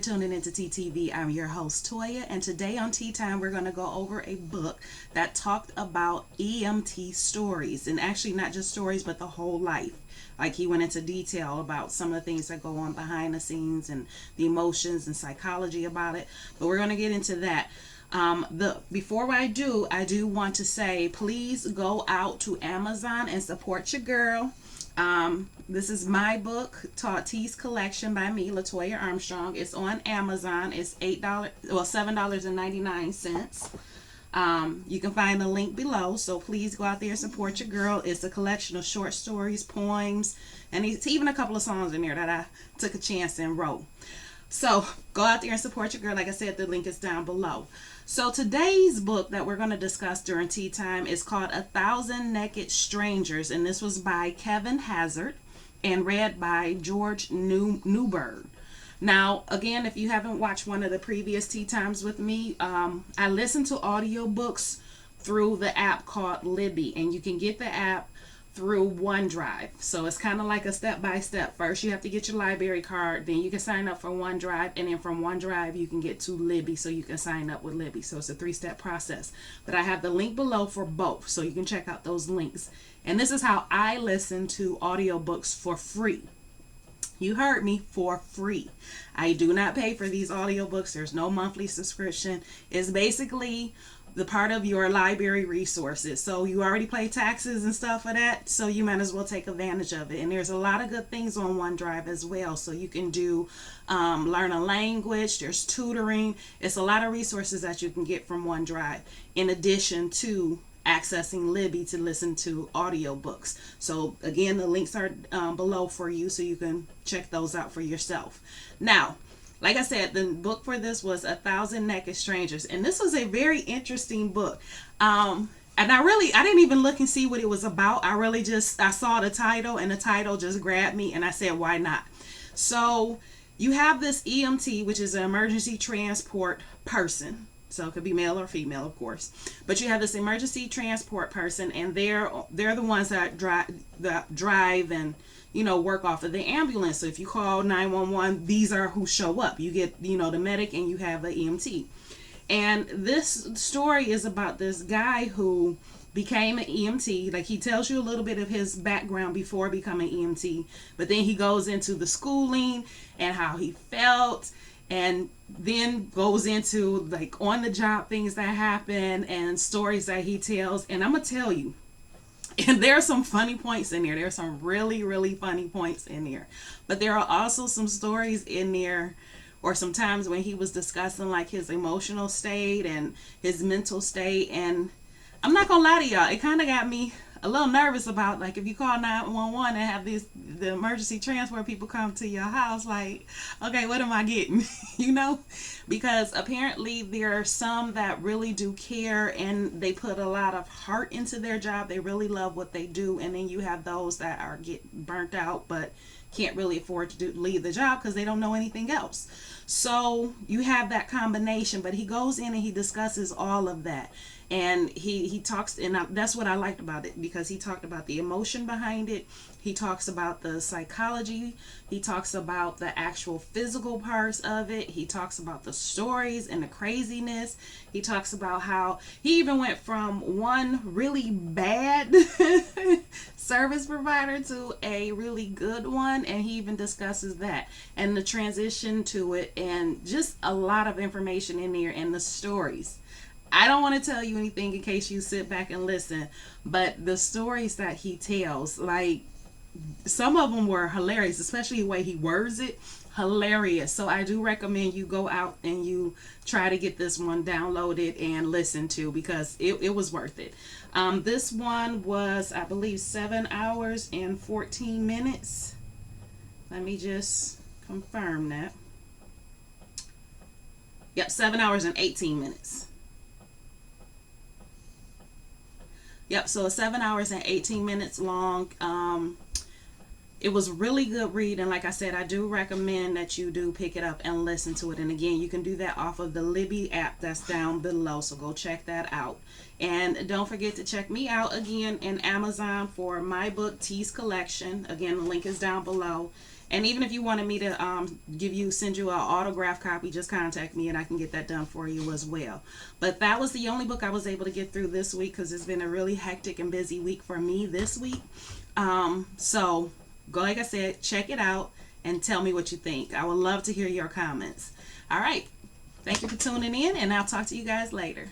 tuning into TTV. I'm your host, Toya, and today on Tea Time, we're going to go over a book that talked about EMT stories, and actually not just stories, but the whole life. Like, he went into detail about some of the things that go on behind the scenes and the emotions and psychology about it, but we're going to get into that. Before I do want to say, please go out to Amazon and support your girl. This is my book, Tea's Collection by me, Latoya Armstrong. It's on Amazon. It's $7.99. You can find the link below, so please go out there and support your girl. It's a collection of short stories, poems, and it's even a couple of songs in there that I took a chance and wrote. So go out there and support your girl. Like I said, the link is down below. So today's book that we're going to discuss during tea time is called 1,000 Naked Strangers, and this was by Kevin Hazzard and read by George Newbern. Now, again, if you haven't watched one of the previous tea times with me, I listen to audiobooks through the app called Libby, and you can get the app through OneDrive. So it's kind of like a step-by-step. First, you have to get your library card, then you can sign up for OneDrive, and then from OneDrive, you can get to Libby, so you can sign up with Libby. So it's a 3-step process. But I have the link below for both, so you can check out those links. And this is how I listen to audiobooks for free. You heard me, for free. I do not pay for these audiobooks. There's no monthly subscription. It's basically the part of your library resources. So you already pay taxes and stuff for that, so you might as well take advantage of it. And there's a lot of good things on OneDrive as well. So you can do learn a language, there's tutoring. It's a lot of resources that you can get from OneDrive, in addition to accessing Libby to listen to audiobooks. So again, the links are below for you, so you can check those out for yourself. Now, like I said, the book for this was 1,000 Naked Strangers, and this was a very interesting book. And I didn't even look and see what it was about. I saw the title, and the title just grabbed me, and I said, why not? So you have this EMT, which is an emergency transport person. So it could be male or female, of course. But you have this emergency transport person, and they're the ones that drive and work off of the ambulance. So if you call 911, these are who show up. You get the medic, and you have the EMT. And this story is about this guy who became an EMT. Like, he tells you a little bit of his background before becoming EMT, but then he goes into the schooling and how he felt, and then goes into like on the job things that happen and stories that he tells. And I'm gonna tell you, and there are some funny points in there. There are some really, really funny points in there. But there are also some stories in there, or some times when he was discussing like his emotional state and his mental state. And I'm not gonna lie to y'all, it kind of got me a little nervous about, like, if you call 911 and have the emergency transport people come to your house, like, okay, what am I getting? Because apparently there are some that really do care, and they put a lot of heart into their job. They really love what they do. And then you have those that get burnt out but can't really afford to leave the job because they don't know anything else. So you have that combination. But he goes in and he discusses all of that. And he talks, and that's what I liked about it, because he talked about the emotion behind it. He talks about the psychology. He talks about the actual physical parts of it. He talks about the stories and the craziness. He talks about how he even went from one really bad service provider to a really good one, and he even discusses that and the transition to it, and just a lot of information in there, and the stories. I don't want to tell you anything in case you sit back and listen, but the stories that he tells, like, some of them were hilarious, especially the way he words it. Hilarious. So I do recommend you go out and you try to get this one downloaded and listen to, because it was worth it. This one was, I believe, 7 hours and 14 minutes. Let me just confirm that. Yep, 7 hours and 18 minutes. Yep, so 7 hours and 18 minutes long. It was really good read, and like I said, I do recommend that you do pick it up and listen to it. And again, you can do that off of the Libby app that's down below, so go check that out. And don't forget to check me out again in Amazon for my book T's Collection. Again, the link is down below. And even if you wanted me to send you an autograph copy, just contact me and I can get that done for you as well. But that was the only book I was able to get through this week because it's been a really hectic and busy week for me this week. So go, like I said, check it out and tell me what you think. I would love to hear your comments. All right. Thank you for tuning in, and I'll talk to you guys later.